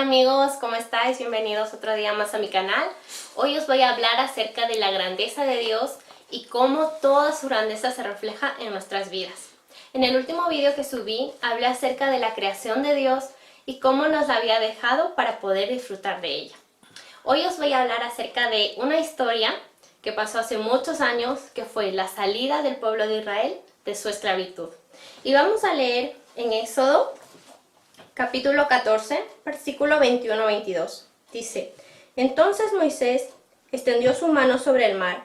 Amigos, ¿cómo estáis? Bienvenidos otro día más a mi canal. Hoy os voy a hablar acerca de la grandeza de Dios y cómo toda su grandeza se refleja en nuestras vidas. En el último video que subí hablé acerca de la creación de Dios y cómo nos la había dejado para poder disfrutar de ella. Hoy os voy a hablar acerca de una historia que pasó hace muchos años, que fue la salida del pueblo de Israel de su esclavitud. Y vamos a leer en Éxodo capítulo 14, versículo 21-22. Dice: Entonces Moisés extendió su mano sobre el mar,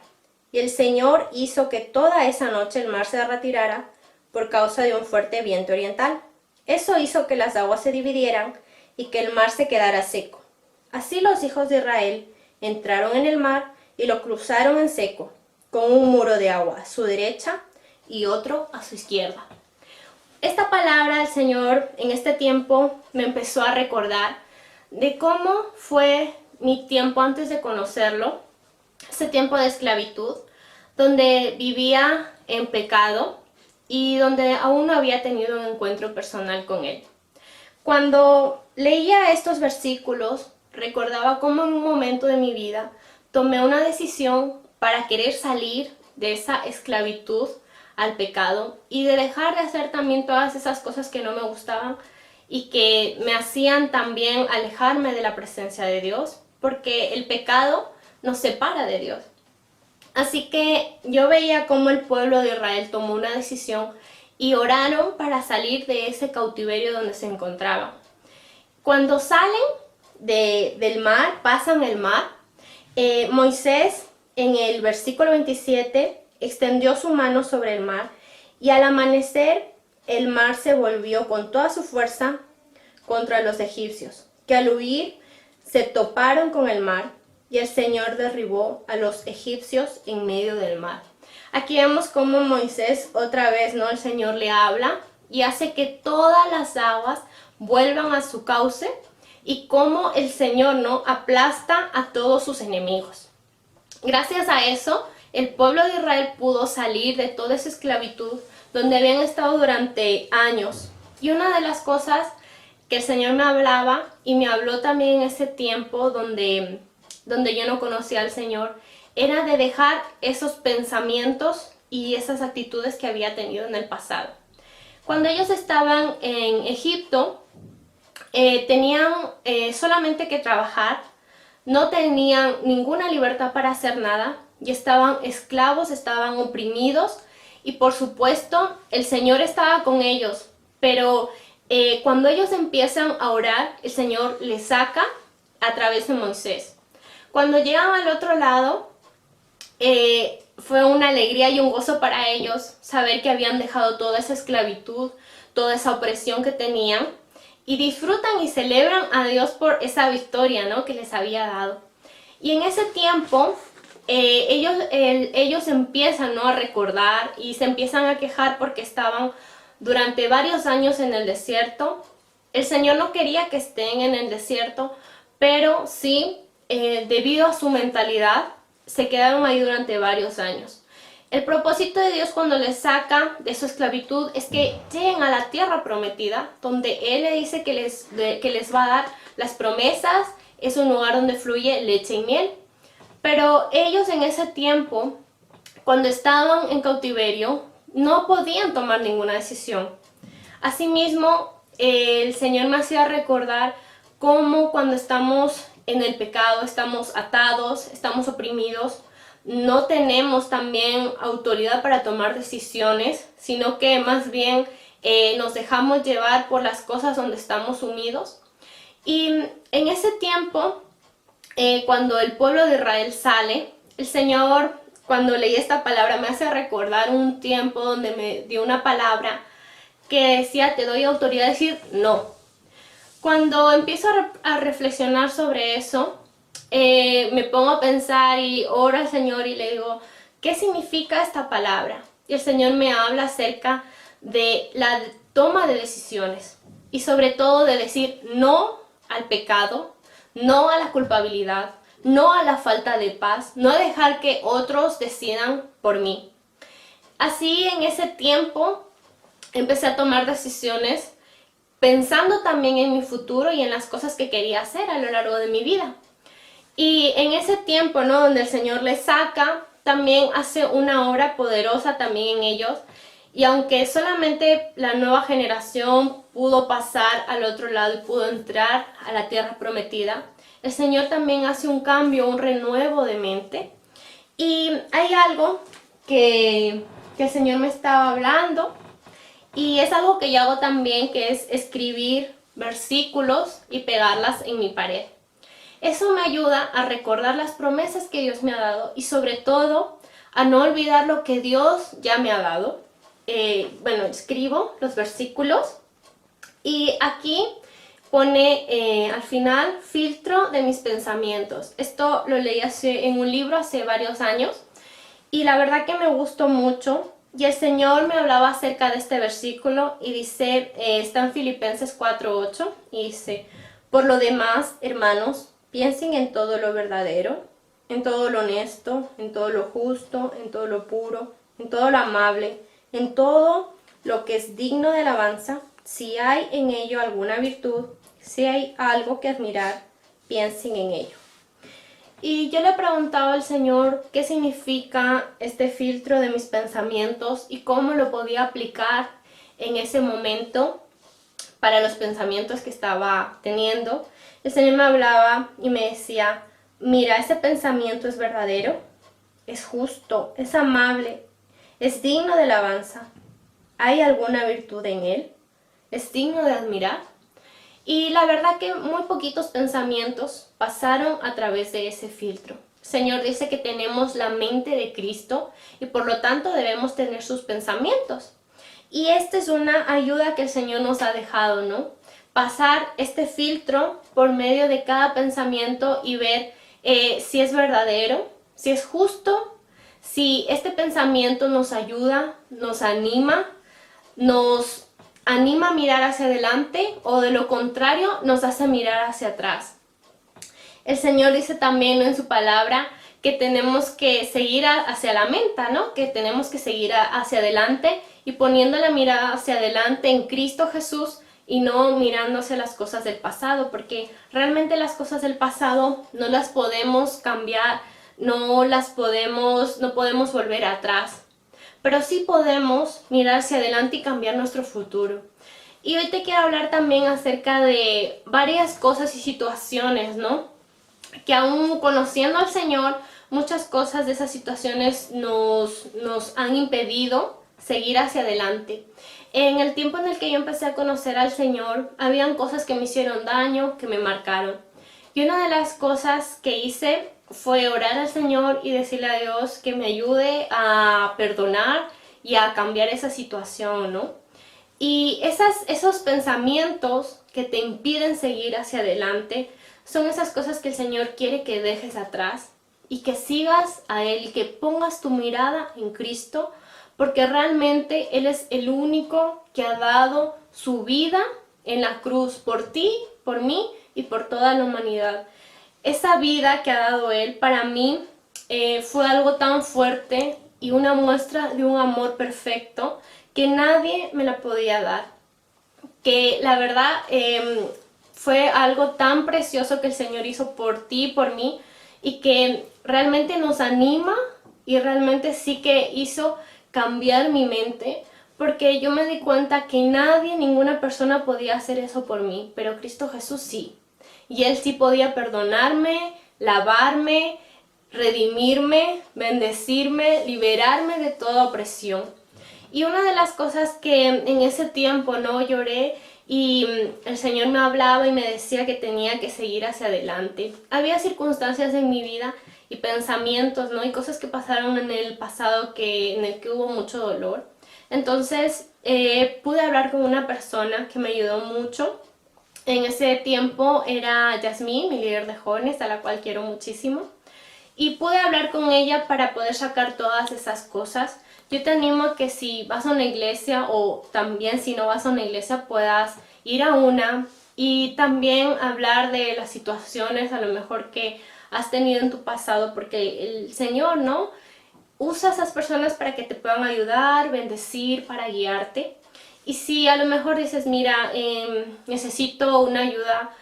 y el Señor hizo que toda esa noche el mar se retirara por causa de un fuerte viento oriental. Eso hizo que las aguas se dividieran y que el mar se quedara seco. Así los hijos de Israel entraron en el mar y lo cruzaron en seco, con un muro de agua a su derecha y otro a su izquierda. Esta palabra del Señor en este tiempo me empezó a recordar de cómo fue mi tiempo antes de conocerlo, ese tiempo de esclavitud, donde vivía en pecado y donde aún no había tenido un encuentro personal con Él. Cuando leía estos versículos, recordaba cómo en un momento de mi vida tomé una decisión para querer salir de esa esclavitud al pecado y de dejar de hacer también todas esas cosas que no me gustaban y que me hacían también alejarme de la presencia de Dios, porque el pecado nos separa de Dios. Así que yo veía cómo el pueblo de Israel tomó una decisión y oraron para salir de ese cautiverio donde se encontraban. Cuando salen del mar, pasan el mar, Moisés en el versículo 27 extendió su mano sobre el mar, y al amanecer el mar se volvió con toda su fuerza contra los egipcios, que al huir se toparon con el mar, y el Señor derribó a los egipcios en medio del mar. Aquí vemos cómo Moisés otra vez, ¿no? El Señor le habla y hace que todas las aguas vuelvan a su cauce, y cómo el Señor, ¿no?, aplasta a todos sus enemigos. Gracias a eso, el pueblo de Israel pudo salir de toda esa esclavitud donde habían estado durante años. Y una de las cosas que el Señor me hablaba, y me habló también en ese tiempo donde yo no conocía al Señor, era de dejar esos pensamientos y esas actitudes que había tenido en el pasado. Cuando ellos estaban en Egipto, tenían solamente que trabajar, no tenían ninguna libertad para hacer nada, y estaban esclavos, estaban oprimidos, y por supuesto el Señor estaba con ellos, pero cuando ellos empiezan a orar, el Señor les saca a través de Moisés. Cuando llegan al otro lado, fue una alegría y un gozo para ellos saber que habían dejado toda esa esclavitud, toda esa opresión que tenían, y disfrutan y celebran a Dios por esa victoria, ¿no?, que les había dado. Y en ese tiempo ellos empiezan, ¿no?, a recordar y se empiezan a quejar porque estaban durante varios años en el desierto. El Señor no quería que estén en el desierto, pero sí, debido a su mentalidad, se quedaron ahí durante varios años. El propósito de Dios cuando les saca de su esclavitud es que lleguen a la tierra prometida, donde Él le dice que les va a dar las promesas. Es un lugar donde fluye leche y miel. Pero ellos en ese tiempo, cuando estaban en cautiverio, no podían tomar ninguna decisión. Asimismo, el Señor me hacía recordar cómo cuando estamos en el pecado, estamos atados, estamos oprimidos, no tenemos también autoridad para tomar decisiones, sino que más bien nos dejamos llevar por las cosas donde estamos sumidos. Y en ese tiempo, cuando el pueblo de Israel sale, el Señor, cuando leí esta palabra, me hace recordar un tiempo donde me dio una palabra que decía: te doy autoridad a decir no. Cuando empiezo a reflexionar sobre eso, me pongo a pensar y oro al Señor y le digo: ¿qué significa esta palabra? Y el Señor me habla acerca de la toma de decisiones y sobre todo de decir no al pecado, no a la culpabilidad, no a la falta de paz, no dejar que otros decidan por mí. Así en ese tiempo empecé a tomar decisiones pensando también en mi futuro y en las cosas que quería hacer a lo largo de mi vida. Y en ese tiempo, ¿no? Donde el Señor les saca, también hace una obra poderosa también en ellos. Y aunque solamente la nueva generación pudo pasar al otro lado y pudo entrar a la tierra prometida, el Señor también hace un cambio, un renuevo de mente. Y hay algo que el Señor me estaba hablando, y es algo que yo hago también, que es escribir versículos y pegarlas en mi pared. Eso me ayuda a recordar las promesas que Dios me ha dado y sobre todo a no olvidar lo que Dios ya me ha dado. Escribo los versículos y aquí pone al final filtro de mis pensamientos. Esto lo leí en un libro hace varios años y la verdad que me gustó mucho. Y el Señor me hablaba acerca de este versículo y dice, está en Filipenses 4:8 y dice, por lo demás, hermanos, piensen en todo lo verdadero, en todo lo honesto, en todo lo justo, en todo lo puro, en todo lo amable, en todo lo que es digno de alabanza. Si hay en ello alguna virtud, si hay algo que admirar, piensen en ello. Y yo le preguntaba al Señor qué significa este filtro de mis pensamientos y cómo lo podía aplicar en ese momento para los pensamientos que estaba teniendo. El Señor me hablaba y me decía, mira, ese pensamiento es verdadero, es justo, es amable, es digno de alabanza. ¿Hay alguna virtud en él? ¿Es digno de admirar? Y la verdad que muy poquitos pensamientos pasaron a través de ese filtro. El Señor dice que tenemos la mente de Cristo y por lo tanto debemos tener sus pensamientos. Y esta es una ayuda que el Señor nos ha dejado, ¿no? Pasar este filtro por medio de cada pensamiento y ver si es verdadero, si es justo, si este pensamiento nos ayuda, nos anima a mirar hacia adelante o de lo contrario nos hace mirar hacia atrás. El Señor dice también en su palabra que tenemos que seguir hacia la meta, ¿no? Que tenemos que seguir hacia adelante y poniendo la mirada hacia adelante en Cristo Jesús y no mirando hacia las cosas del pasado, porque realmente las cosas del pasado no las podemos cambiar, no podemos volver atrás. Pero sí podemos mirar hacia adelante y cambiar nuestro futuro. Y hoy te quiero hablar también acerca de varias cosas y situaciones, ¿no? Que aún conociendo al Señor, muchas cosas de esas situaciones nos han impedido seguir hacia adelante. En el tiempo en el que yo empecé a conocer al Señor, habían cosas que me hicieron daño, que me marcaron. Y una de las cosas que hice fue orar al Señor y decirle a Dios que me ayude a perdonar y a cambiar esa situación, ¿no? Y esos pensamientos que te impiden seguir hacia adelante son esas cosas que el Señor quiere que dejes atrás y que sigas a Él y que pongas tu mirada en Cristo, porque realmente Él es el único que ha dado su vida en la cruz por ti, por mí y por toda la humanidad. Esa vida que ha dado Él para mí fue algo tan fuerte y una muestra de un amor perfecto que nadie me la podía dar. Que la verdad fue algo tan precioso que el Señor hizo por ti y por mí y que realmente nos anima y realmente sí que hizo cambiar mi mente, porque yo me di cuenta que nadie, ninguna persona podía hacer eso por mí, pero Cristo Jesús sí. Y Él sí podía perdonarme, lavarme, redimirme, bendecirme, liberarme de toda opresión. Y una de las cosas que en ese tiempo no lloré y el Señor me hablaba y me decía que tenía que seguir hacia adelante. Había circunstancias en mi vida y pensamientos, ¿no? Y cosas que pasaron en el pasado en el que hubo mucho dolor. Entonces pude hablar con una persona que me ayudó mucho. En ese tiempo era Yasmín, mi líder de jóvenes, a la cual quiero muchísimo. Y pude hablar con ella para poder sacar todas esas cosas. Yo te animo a que si vas a una iglesia o también si no vas a una iglesia puedas ir a una y también hablar de las situaciones a lo mejor que has tenido en tu pasado, porque el Señor, ¿no? Usa a esas personas para que te puedan ayudar, bendecir, para guiarte. Y si a lo mejor dices, mira, necesito una ayuda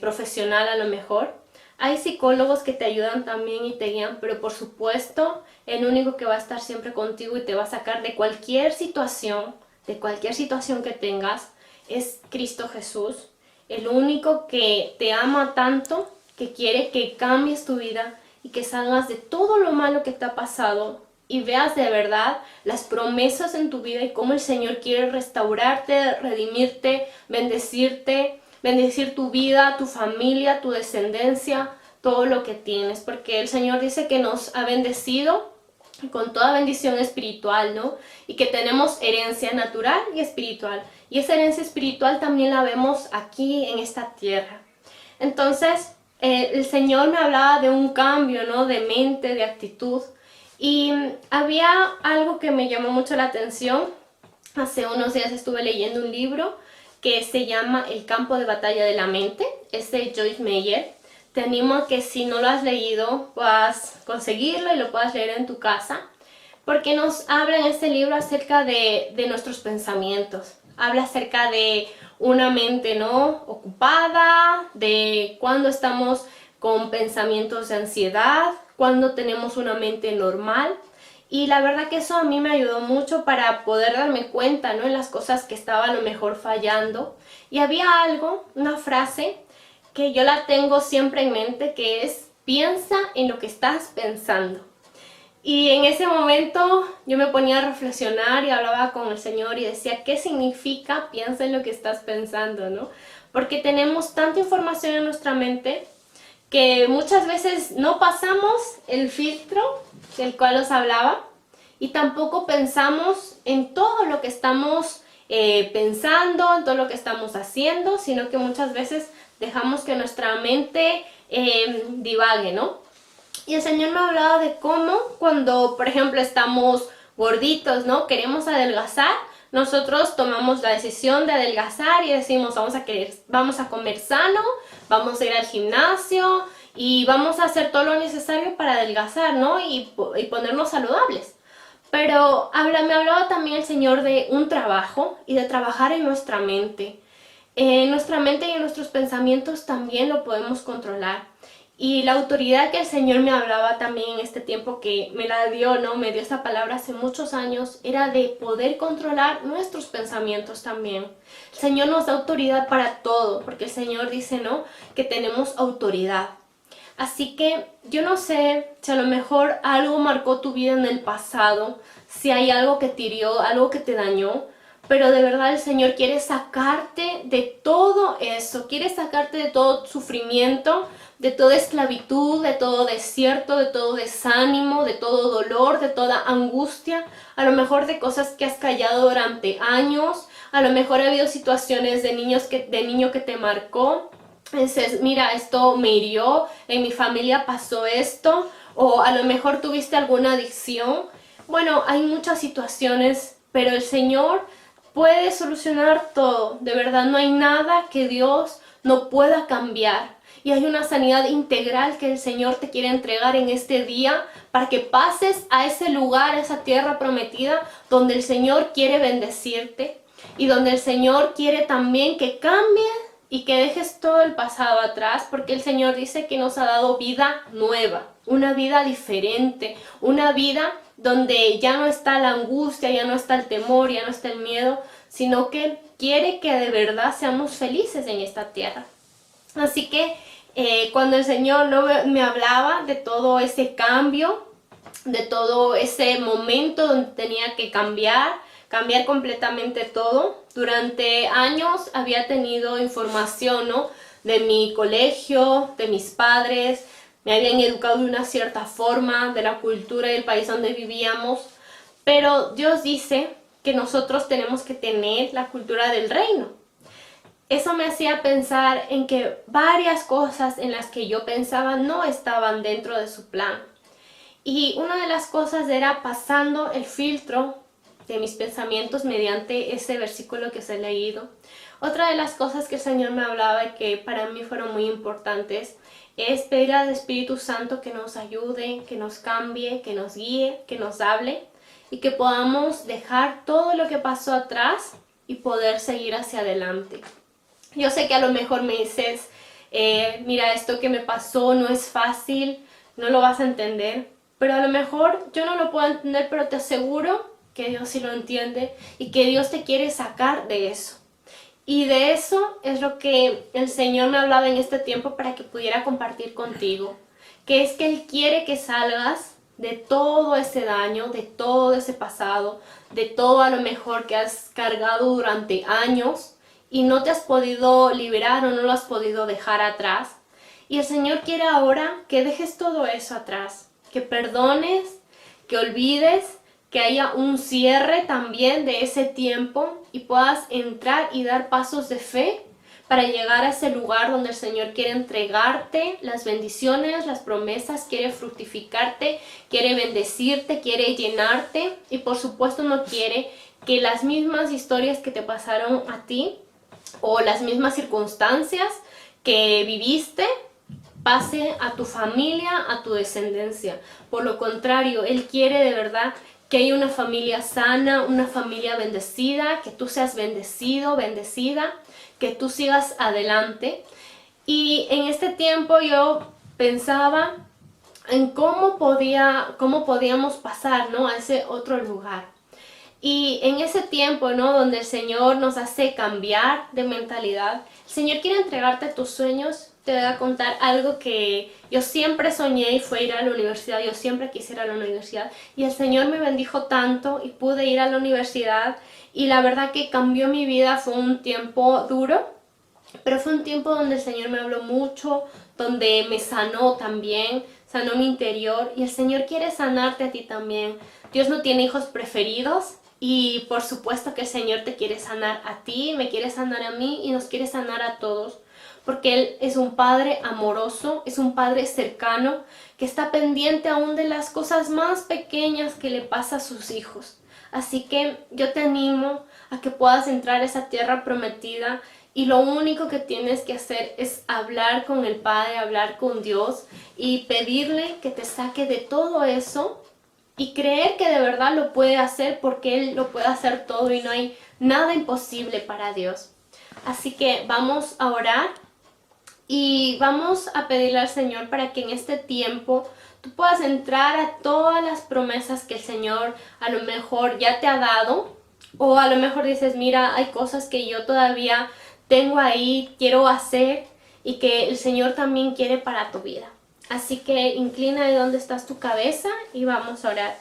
profesional a lo mejor, hay psicólogos que te ayudan también y te guían, pero por supuesto, el único que va a estar siempre contigo y te va a sacar de cualquier situación que tengas, es Cristo Jesús. El único que te ama tanto, que quiere que cambies tu vida y que salgas de todo lo malo que te ha pasado y veas de verdad las promesas en tu vida y cómo el Señor quiere restaurarte, redimirte, bendecirte, bendecir tu vida, tu familia, tu descendencia, todo lo que tienes, porque el Señor dice que nos ha bendecido con toda bendición espiritual, ¿no? Y que tenemos herencia natural y espiritual. Y esa herencia espiritual también la vemos aquí en esta tierra. Entonces, el Señor me hablaba de un cambio, ¿no? De mente, de actitud. Y había algo que me llamó mucho la atención. Hace unos días estuve leyendo un libro que se llama El campo de batalla de la mente. Es de Joyce Meyer. Te animo a que si no lo has leído, puedas conseguirlo y lo puedas leer en tu casa. Porque nos habla en este libro acerca de nuestros pensamientos. Habla acerca de una mente, ¿no? Ocupada, de cuando estamos con pensamientos de ansiedad, cuando tenemos una mente normal. Y la verdad que eso a mí me ayudó mucho para poder darme cuenta, ¿no? En las cosas que estaba a lo mejor fallando. Y había algo, una frase, que yo la tengo siempre en mente, que es: piensa en lo que estás pensando. Y en ese momento yo me ponía a reflexionar y hablaba con el Señor y decía, ¿qué significa piensa en lo que estás pensando, ¿no? Porque tenemos tanta información en nuestra mente que muchas veces no pasamos el filtro del cual os hablaba y tampoco pensamos en todo lo que estamos pensando, en todo lo que estamos haciendo, sino que muchas veces dejamos que nuestra mente divague, ¿no? Y el Señor me hablaba de cómo cuando, por ejemplo, estamos gorditos, ¿no? Queremos adelgazar, nosotros tomamos la decisión de adelgazar y decimos, vamos a comer sano, vamos a ir al gimnasio y vamos a hacer todo lo necesario para adelgazar, ¿no? Y ponernos saludables. Pero me hablaba también el Señor de un trabajo y de trabajar en nuestra mente. En nuestra mente y en nuestros pensamientos también lo podemos controlar. Y la autoridad que el Señor me hablaba también en este tiempo que me la dio, ¿no? Me dio esta palabra hace muchos años, era de poder controlar nuestros pensamientos también. El Señor nos da autoridad para todo, porque el Señor dice, ¿no? Que tenemos autoridad. Así que yo no sé si a lo mejor algo marcó tu vida en el pasado, si hay algo que te hirió, algo que te dañó, pero de verdad el Señor quiere sacarte de todo eso, quiere sacarte de todo sufrimiento, de toda esclavitud, de todo desierto, de todo desánimo, de todo dolor, de toda angustia, a lo mejor de cosas que has callado durante años, a lo mejor ha habido situaciones de niño que te marcó. Dices, mira, esto me hirió, en mi familia pasó esto, o a lo mejor tuviste alguna adicción. Bueno, hay muchas situaciones, pero el Señor puede solucionar todo. De verdad, no hay nada que Dios no pueda cambiar. Y hay una sanidad integral que el Señor te quiere entregar en este día para que pases a ese lugar, a esa tierra prometida, donde el Señor quiere bendecirte y donde el Señor quiere también que cambies y que dejes todo el pasado atrás, porque el Señor dice que nos ha dado vida nueva, una vida diferente, una vida donde ya no está la angustia, ya no está el temor, ya no está el miedo, sino que quiere que de verdad seamos felices en esta tierra. Así que cuando el Señor me hablaba de todo ese cambio, de todo ese momento donde tenía que cambiar completamente todo. Durante años había tenido información, ¿no? De mi colegio, de mis padres, me habían educado de una cierta forma, de la cultura del país donde vivíamos, pero Dios dice que nosotros tenemos que tener la cultura del reino. Eso me hacía pensar en que varias cosas en las que yo pensaba no estaban dentro de su plan. Y una de las cosas era pasando el filtro de mis pensamientos mediante ese versículo que os he leído. Otra de las cosas que el Señor me hablaba y que para mí fueron muy importantes es pedir al Espíritu Santo que nos ayude, que nos cambie, que nos guíe, que nos hable y que podamos dejar todo lo que pasó atrás y poder seguir hacia adelante. Yo sé que a lo mejor me dices, mira, esto que me pasó no es fácil, no lo vas a entender, pero a lo mejor yo no lo puedo entender, pero te aseguro que Dios sí lo entiende y que Dios te quiere sacar de eso. Y de eso es lo que el Señor me hablaba en este tiempo para que pudiera compartir contigo, que es que Él quiere que salgas de todo ese daño, de todo ese pasado, de todo a lo mejor que has cargado durante años y no te has podido liberar o no lo has podido dejar atrás. Y el Señor quiere ahora que dejes todo eso atrás, que perdones, que olvides, que haya un cierre también de ese tiempo y puedas entrar y dar pasos de fe para llegar a ese lugar donde el Señor quiere entregarte las bendiciones, las promesas, quiere fructificarte, quiere bendecirte, quiere llenarte y por supuesto no quiere que las mismas historias que te pasaron a ti o las mismas circunstancias que viviste pase a tu familia, a tu descendencia. Por lo contrario, Él quiere de verdad que haya una familia sana, una familia bendecida, que tú seas bendecido, bendecida, que tú sigas adelante. Y en este tiempo yo pensaba en cómo podíamos pasar, ¿no?, a ese otro lugar. Y en ese tiempo, ¿no?, donde el Señor nos hace cambiar de mentalidad, el Señor quiere entregarte tus sueños. Te voy a contar algo que yo siempre soñé y fue ir a la universidad. Yo siempre quise ir a la universidad y el Señor me bendijo tanto y pude ir a la universidad y la verdad que cambió mi vida. Fue un tiempo duro, pero fue un tiempo donde el Señor me habló mucho, donde me sanó también, sanó mi interior y el Señor quiere sanarte a ti también. Dios no tiene hijos preferidos y por supuesto que el Señor te quiere sanar a ti, me quiere sanar a mí y nos quiere sanar a todos. Porque Él es un Padre amoroso, es un Padre cercano, que está pendiente aún de las cosas más pequeñas que le pasa a sus hijos. Así que yo te animo a que puedas entrar a esa tierra prometida y lo único que tienes que hacer es hablar con el Padre, hablar con Dios y pedirle que te saque de todo eso y creer que de verdad lo puede hacer porque Él lo puede hacer todo y no hay nada imposible para Dios. Así que vamos a orar. Y vamos a pedirle al Señor para que en este tiempo tú puedas entrar a todas las promesas que el Señor a lo mejor ya te ha dado. O a lo mejor dices, mira, hay cosas que yo todavía tengo ahí, quiero hacer y que el Señor también quiere para tu vida. Así que inclina de donde estás tu cabeza y vamos a orar.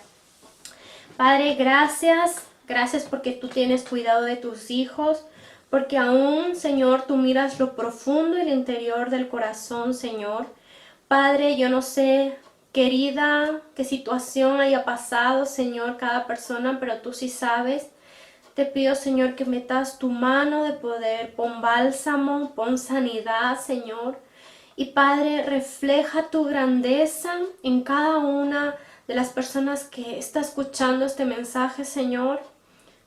Padre, gracias. Gracias porque tú tienes cuidado de tus hijos. Porque aún, Señor, tú miras lo profundo y el interior del corazón, Señor. Padre, yo no sé, querida, qué situación haya pasado, Señor, cada persona, pero tú sí sabes. Te pido, Señor, que metas tu mano de poder, pon bálsamo, pon sanidad, Señor. Y Padre, refleja tu grandeza en cada una de las personas que está escuchando este mensaje, Señor.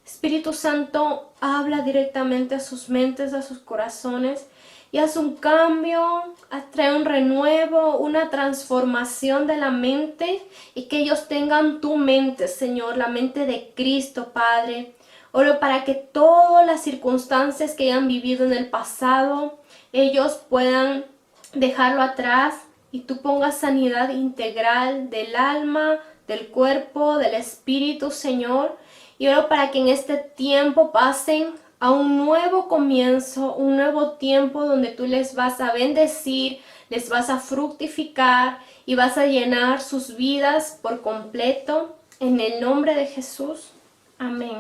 Espíritu Santo, habla directamente a sus mentes, a sus corazones y haz un cambio, trae un renuevo, una transformación de la mente y que ellos tengan tu mente, Señor, la mente de Cristo, Padre. Oro para que todas las circunstancias que hayan vivido en el pasado, ellos puedan dejarlo atrás y tú pongas sanidad integral del alma, del cuerpo, del espíritu, Señor. Y oro para que en este tiempo pasen a un nuevo comienzo, un nuevo tiempo donde tú les vas a bendecir, les vas a fructificar y vas a llenar sus vidas por completo. En el nombre de Jesús. Amén.